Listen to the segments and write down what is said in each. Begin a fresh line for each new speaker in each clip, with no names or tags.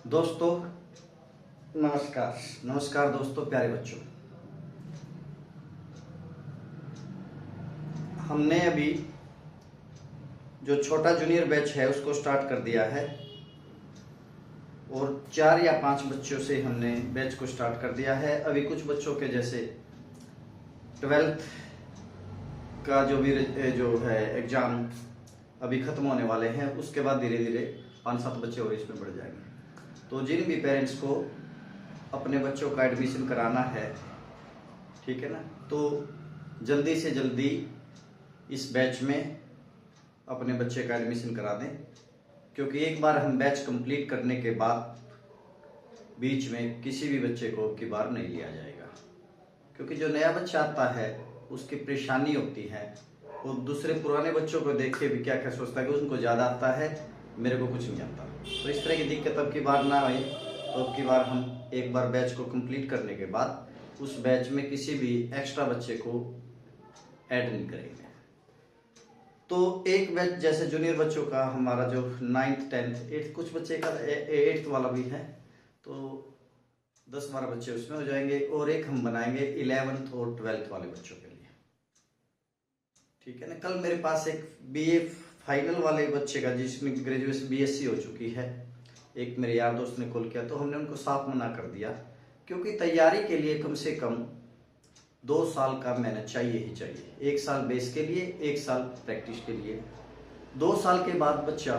दोस्तों नमस्कार। नमस्कार दोस्तों, प्यारे बच्चों। हमने अभी जो छोटा जूनियर बैच है उसको स्टार्ट कर दिया है और 4 या 5 बच्चों से हमने बैच को स्टार्ट कर दिया है। अभी कुछ बच्चों के जैसे 12th का जो है एग्ज़ाम अभी ख़त्म होने वाले हैं, उसके बाद धीरे धीरे 5-7 बच्चे और इसमें बढ़ जाएंगे। तो जिन भी पेरेंट्स को अपने बच्चों का एडमिशन कराना है, ठीक है ना, तो जल्दी से जल्दी इस बैच में अपने बच्चे का एडमिशन करा दें, क्योंकि एक बार हम बैच कंप्लीट करने के बाद बीच में किसी भी बच्चे को अब की बार नहीं लिया जाएगा। क्योंकि जो नया बच्चा आता है उसकी परेशानी होती है, वो दूसरे पुराने बच्चों को देख के भी क्या क्या सोचता है कि उनको ज़्यादा आता है, मेरे को कुछ नहीं आता। तो इस तरह की दिक्कत अब की बार ना आए, तो अब की बार हम एक बार बैच को कंप्लीट करने के बाद उस बैच में किसी भी एक्स्ट्रा बच्चे को ऐड नहीं करेंगे। तो एक बैच जैसे जूनियर बच्चों का हमारा जो 9th 10th 8th, कुछ बच्चे का 8th वाला भी है, तो 10-12 बच्चे उसमें हो जाएंगे और एक हम बनाएंगे 11th और 12th वाले बच्चों के लिए, ठीक है ना। कल मेरे पास एक बीए फाइनल वाले बच्चे का जिसमें ग्रेजुएशन बीएससी हो चुकी है, एक मेरे यार दोस्त ने कॉल किया, तो हमने उनको साफ मना कर दिया, क्योंकि तैयारी के लिए कम से कम 2 साल का मेहनत चाहिए ही चाहिए। 1 साल बेस के लिए, 1 साल प्रैक्टिस के लिए। 2 साल के बाद बच्चा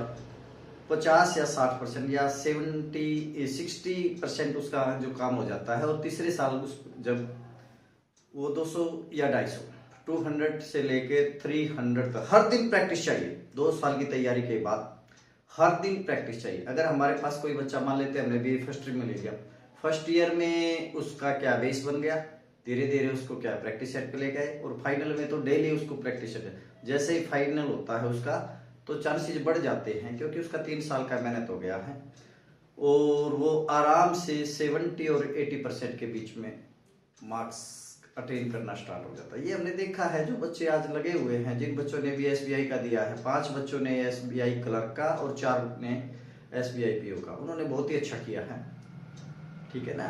50 या 60% या 60% उसका जो काम हो जाता है, और तीसरे साल जब वो 200 या 250 200 से लेके 300 तक हर दिन प्रैक्टिस चाहिए। 2 साल की तैयारी के बाद हर दिन प्रैक्टिस चाहिए। अगर हमारे पास कोई बच्चा, मान लेते हैं हमने बी फर्स्ट ईयर में ले लिया, फर्स्ट ईयर में उसका क्या बेस बन गया, धीरे धीरे उसको क्या प्रैक्टिस सेट पे ले गए, और फाइनल में तो डेली उसको प्रैक्टिस सेट। जैसे ही फाइनल होता है उसका, तो चांसेस बढ़ जाते हैं, क्योंकि उसका 3 साल का मेहनत हो गया है और वो आराम से 70 और 80% के बीच में मार्क्स अटेन करना स्टार्ट हो जाता है। ये हमने देखा है। जो बच्चे आज लगे हुए हैं, जिन बच्चों ने भी एसबीआई का दिया है, 5 बच्चों ने एसबीआई क्लर्क का और 4 ने एसबीआई पीओ का, उन्होंने बहुत ही अच्छा किया है, ठीक है ना।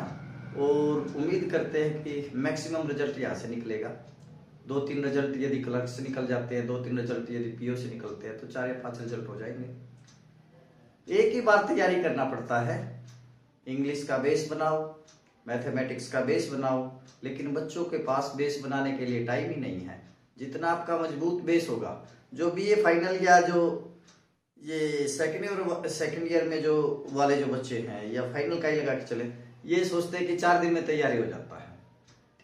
और उम्मीद करते हैं कि मैक्सिमम रिजल्ट यहाँ से निकलेगा। 2-3 रिजल्ट यदि क्लर्क से निकल जाते हैं, 2-3 रिजल्ट यदि पीओ से निकलते हैं, तो 4 या 5 रिजल्ट हो जाएंगे। एक ही बार तैयारी करना पड़ता है। इंग्लिश का बेस बनाओ, मैथमेटिक्स का बेस बनाओ, लेकिन बच्चों के पास बेस बनाने के लिए टाइम ही नहीं है। जितना आपका मजबूत बेस होगा, जो बीए फाइनल या जो ये सेकेंड ईयर में जो वाले जो बच्चे हैं, या फाइनल का ही लगा के चले, ये सोचते हैं कि 4 दिन में तैयारी हो जाता है,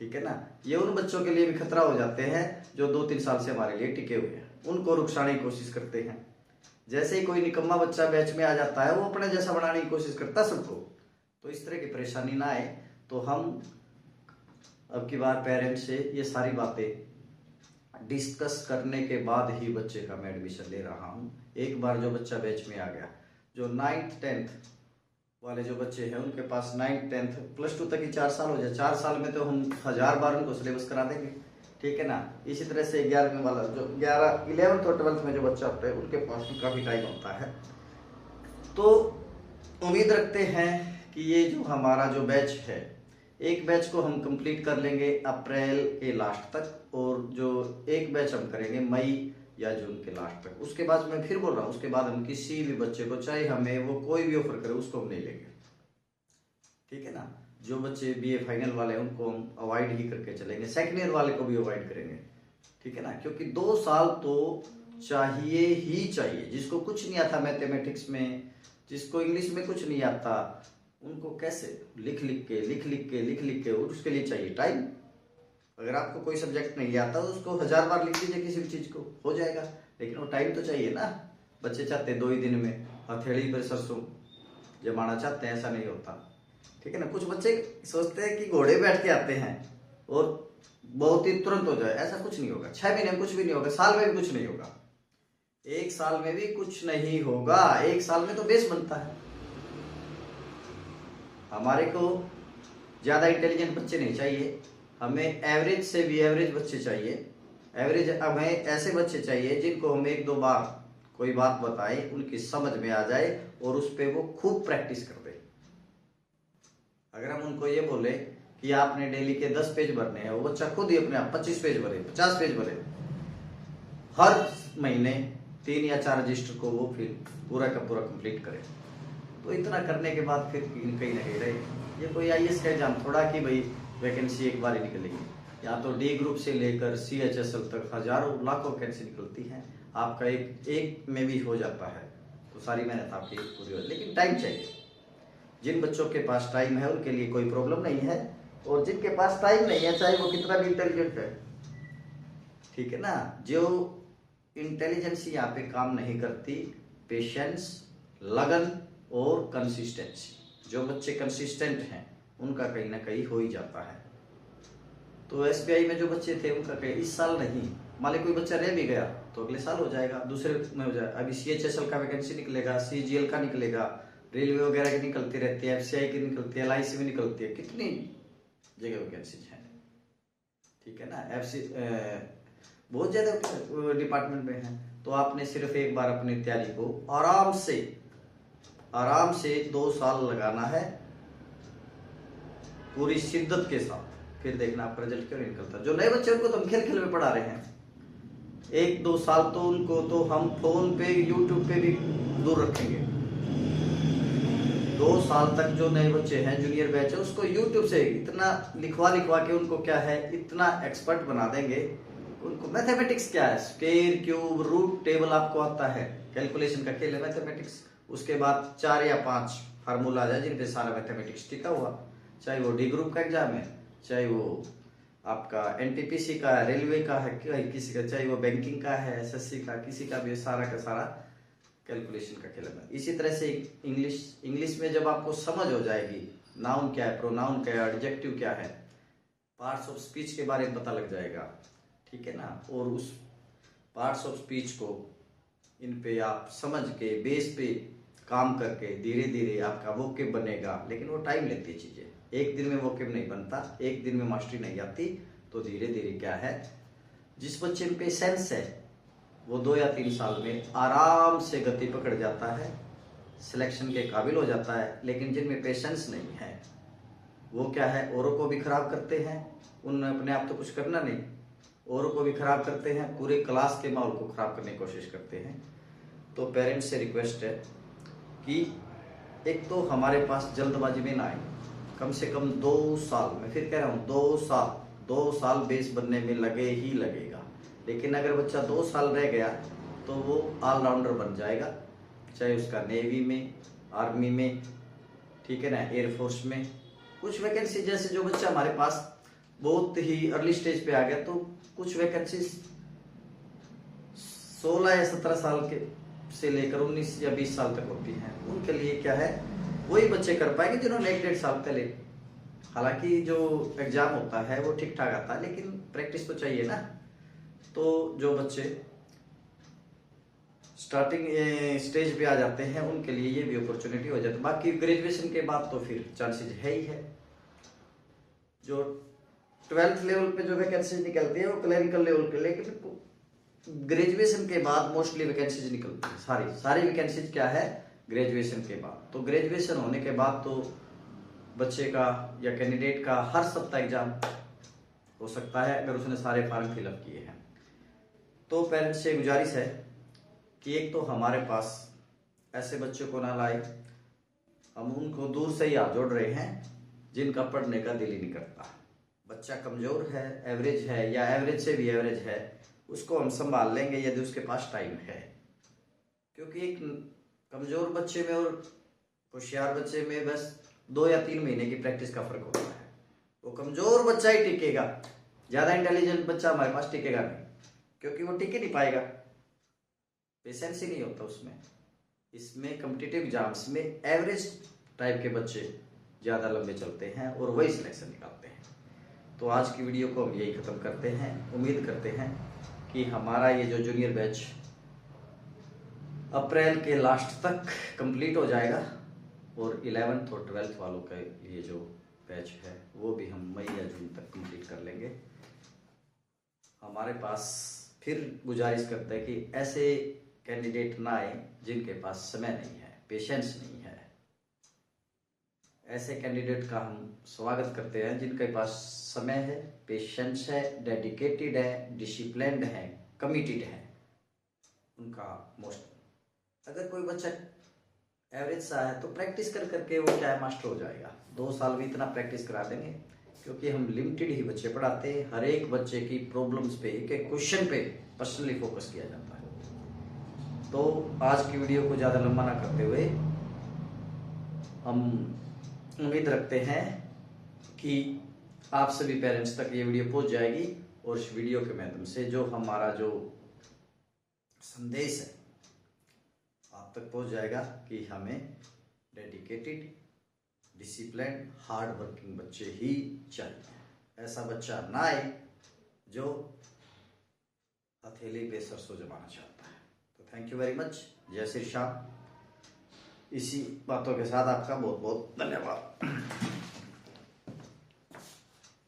ठीक है ना। ये उन बच्चों के लिए भी खतरा हो जाते हैं जो 2-3 साल से हमारे लिए टिके हुए हैं, उनको रुकसाने की कोशिश करते हैं। जैसे ही कोई निकम्मा बच्चा बैच में आ जाता है, वो अपने जैसा बनाने की कोशिश करता है सबको। तो इस तरह की परेशानी ना आए, तो हम अब की बार पेरेंट्स से ये सारी बातें डिस्कस करने के बाद ही बच्चे का मैं एडमिशन ले रहा हूँ। एक बार जो बच्चा बैच में आ गया, जो 9th 10th वाले जो बच्चे हैं, उनके पास 9th 10th +2 तक ही 4 साल हो जाए। 4 साल में तो हम 1000 बार उनको सिलेबस करा देंगे, ठीक है ना। इसी तरह से 11वीं वाला जो 11th और 12th में जो बच्चा होता है, उनके पास भी काफ़ी टाइम होता है। तो उम्मीद रखते हैं कि ये जो हमारा जो बैच है, एक बैच को हम कंप्लीट कर लेंगे अप्रैल के लास्ट तक, और जो एक बैच हम करेंगे मई या जून के लास्ट तक। उसके बाद मैं फिर बोल रहा हूँ, उसके बाद हम किसी भी बच्चे को, चाहे हमें वो कोई भी ऑफर करे, उसको हम नहीं लेंगे, ठीक है ना। जो बच्चे बीए फाइनल वाले हैं उनको हम अवॉइड ही करके चलेंगे, सेकेंड ईयर वाले को भी अवॉइड करेंगे, ठीक है ना। क्योंकि 2 साल तो चाहिए ही चाहिए। जिसको कुछ नहीं आता मैथमेटिक्स में, जिसको इंग्लिश में कुछ नहीं आता, उनको कैसे लिख लिख के, और उसके लिए चाहिए टाइम। अगर आपको कोई सब्जेक्ट नहीं आता तो उसको 1000 बार लिख लीजिए, किसी भी चीज को हो जाएगा, लेकिन वो टाइम तो चाहिए ना। बच्चे चाहते हैं 2 ही दिन में हथेली पर सरसों जमाना चाहते हैं, ऐसा नहीं होता, ठीक है ना। कुछ बच्चे सोचते हैं कि घोड़े बैठ के आते हैं और बहुत ही तुरंत हो जाए, ऐसा कुछ नहीं होगा। 6 महीने में कुछ भी नहीं होगा, साल में भी कुछ नहीं होगा, 1 साल में भी कुछ नहीं होगा। 1 साल में तो बेस बनता है। हमारे को ज़्यादा इंटेलिजेंट बच्चे नहीं चाहिए, हमें एवरेज से भी एवरेज बच्चे चाहिए। एवरेज हमें ऐसे बच्चे चाहिए जिनको हम 1-2 बार कोई बात बताएं, उनकी समझ में आ जाए और उस पर वो खूब प्रैक्टिस कर दे। अगर हम उनको ये बोले कि आपने डेली के 10 पेज भरने हैं, वो बच्चा खुद ही अपने आप 25 पेज भरे, 50 पेज भरे, हर महीने 3 या 4 रजिस्टर को वो फिर पूरा का पूरा कंप्लीट करे। तो इतना करने के बाद फिर कहीं ना कहीं रहे। ये कोई आईएएस का एग्जाम थोड़ा कि भाई वैकेंसी एक बार ही निकलेगी। यहाँ तो डी ग्रुप से लेकर CHSL तक हजारों लाखों वैकेंसी निकलती हैं। आपका एक में भी हो जाता है तो सारी मेहनत आपकी पूरी हो, लेकिन टाइम चाहिए। जिन बच्चों के पास टाइम है उनके लिए कोई प्रॉब्लम नहीं है, और जिनके पास टाइम नहीं है चाहे वो कितना भी इंटेलिजेंट है, ठीक है ना, जो इंटेलिजेंसी यहाँ पे काम नहीं करती, पेशेंस, लगन और कंसिस्टेंसी। जो बच्चे कंसिस्टेंट हैं उनका कहीं ना कहीं हो ही जाता है। तो SBI में जो बच्चे थे उनका कहीं इस साल नहीं, मान ली कोई बच्चा रह भी गया तो अगले साल हो जाएगा, दूसरे में हो जाएगा। अभी CHSL का वैकेंसी निकलेगा, CGL का निकलेगा, रेलवे वगैरह की निकलती रहती है, FCI की निकलती है, LIC में निकलती है, कितनी जगह वैकेंसीज हैं, ठीक है ना। बहुत ज्यादा डिपार्टमेंट में है। तो आपने सिर्फ एक बार अपनी तैयारी को आराम से 2 साल लगाना है पूरी शिद्दत के साथ, फिर देखना आपका रिजल्ट क्यों नहीं निकलता। जो नए बच्चे उनको तो हम खेल खेल में पढ़ा रहे हैं, 1-2 साल तो उनको तो हम फोन पे यूट्यूब पे भी दूर रखेंगे। 2 साल तक जो नए बच्चे हैं, जूनियर बैच है, उसको यूट्यूब से इतना लिखवा के उनको क्या है, इतना एक्सपर्ट बना देंगे। उनको मैथमेटिक्स क्या है, स्क्वायर, क्यूब, रूट, टेबल आपको आता है, कैलकुलेशन का खेल है मैथमेटिक्स। उसके बाद 4 या 5 फार्मूला आ जाए जिन पे सारा मैथमेटिक्स टिका हुआ, चाहे वो डी ग्रुप का एग्जाम है, चाहे वो आपका NTPC का है, रेलवे का है, किसी का, चाहे वो बैंकिंग का है, SSC का, किसी का भी सारा का सारा कैलकुलेशन का खेल है। इसी तरह से इंग्लिश में जब आपको समझ हो जाएगी, नाउन क्या है, प्रोनाउन क्या है, एडजेक्टिव क्या है, पार्ट्स ऑफ स्पीच के बारे में पता लग जाएगा, ठीक है ना। और उस पार्ट्स ऑफ स्पीच को इन पे आप समझ के बेस पे काम करके धीरे धीरे आपका वोकेब बनेगा। लेकिन वो टाइम लेती है चीजें, एक दिन में वोकेब नहीं बनता, एक दिन में मास्टरी नहीं आती। तो धीरे धीरे क्या है, जिस बच्चे में पेशेंस है वो 2 या 3 साल में आराम से गति पकड़ जाता है, सिलेक्शन के काबिल हो जाता है। लेकिन जिनमें पेशेंस नहीं है वो क्या है, औरों को भी खराब करते हैं, उन्हें अपने आप तो कुछ करना नहीं, औरों को भी खराब करते हैं, पूरे क्लास के माहौल को खराब करने की कोशिश करते हैं। तो पेरेंट्स से रिक्वेस्ट है कि एक तो हमारे पास जल्दबाजी में ना आए, कम से कम 2 साल, मैं फिर कह रहा हूँ 2 साल बेस बनने में लगे ही लगेगा। लेकिन अगर बच्चा 2 साल रह गया तो वो ऑलराउंडर बन जाएगा, चाहे उसका नेवी में, आर्मी में, ठीक है ना, एयरफोर्स में। कुछ वैकेंसी जैसे जो बच्चा हमारे पास बहुत ही अर्ली स्टेज पे आ गया, तो कुछ वैकेंसी 16 या 17 साल के से लेकर 19 या 20 साल तक होती हैं। उनके लिए क्या है, वही बच्चे कर पाएंगे जिन्होंने 1-1.5 साल पहले, हालांकि जो एग्जाम होता है वो ठीक ठाक आता है, लेकिन प्रैक्टिस तो चाहिए ना। तो जो बच्चे स्टार्टिंग स्टेज पे आ जाते हैं उनके लिए ये भी अपॉर्चुनिटी हो जाती है। बाकी ग्रेजुएशन के बाद तो फिर चांसेस है ही है। जो 12th लेवल पे जो वैकेंसी निकलती है वो क्लरिकल लेवल पे, लेकिन ग्रेजुएशन के बाद मोस्टली वैकेंसीज निकलती है। सारी वैकेंसीज क्या है, ग्रेजुएशन के बाद। तो ग्रेजुएशन होने के बाद तो बच्चे का या कैंडिडेट का हर सप्ताह एग्जाम हो सकता है अगर उसने सारे फॉर्म फिलअप किए हैं। तो पेरेंट्स से गुजारिश है कि एक तो हमारे पास ऐसे बच्चों को ना लाए, हम उनको दूर से ही हाथ जोड़ रहे हैं जिनका पढ़ने का दिल ही नहीं करता। बच्चा कमजोर है, एवरेज है, या एवरेज से भी एवरेज है, उसको हम संभाल लेंगे यदि उसके पास टाइम है। क्योंकि एक कमजोर बच्चे में और होशियार बच्चे में बस 2 या 3 महीने की प्रैक्टिस का फर्क होता है। वो कमजोर बच्चा ही टिकेगा, ज्यादा इंटेलिजेंट बच्चा हमारे पास टिकेगा नहीं, क्योंकि वो टिक ही नहीं पाएगा, पेशेंस ही नहीं होता उसमें। इसमें कॉम्पिटिटिव एग्जाम्स में एवरेज टाइप के बच्चे ज्यादा लंबे चलते हैं और वही सिलेक्शन निकालते हैं। तो आज की वीडियो को हम यही खत्म करते हैं। उम्मीद करते हैं कि हमारा ये जो जूनियर बैच अप्रैल के लास्ट तक कंप्लीट हो जाएगा, और 11th और 12th वालों का ये जो बैच है वो भी हम मई या जून तक कंप्लीट कर लेंगे। हमारे पास फिर गुजारिश करते हैं कि ऐसे कैंडिडेट ना आए जिनके पास समय नहीं है, पेशेंस नहीं है, ऐसे कैंडिडेट का हम स्वागत करते हैं जिनके पास समय है, पेशेंस है, डेडिकेटेड है, डिसिप्लिन्ड है, कमिटेड है। उनका मोस्ट, अगर कोई बच्चा एवरेज सा है तो प्रैक्टिस कर करके वो क्या है मास्टर हो जाएगा। 2 साल भी इतना प्रैक्टिस करा देंगे, क्योंकि हम लिमिटेड ही बच्चे पढ़ाते हैं। हर एक बच्चे की प्रॉब्लम्स पे, एक एक क्वेश्चन पे पर्सनली फोकस किया जाता है। तो आज की वीडियो को ज़्यादा लंबा ना करते हुए हम उम्मीद रखते हैं कि आप सभी पेरेंट्स तक ये वीडियो पहुंच जाएगी, और इस वीडियो के माध्यम से जो हमारा जो संदेश है आप तक पहुंच जाएगा कि हमें डेडिकेटेड, डिसिप्लिन, हार्ड वर्किंग बच्चे ही चाहिए। ऐसा बच्चा ना आए जो हथेली पे सरसों जमाना चाहता है। तो थैंक यू वेरी मच। जय श्री श्याम। इसी बातों के साथ आपका बहुत बहुत धन्यवाद।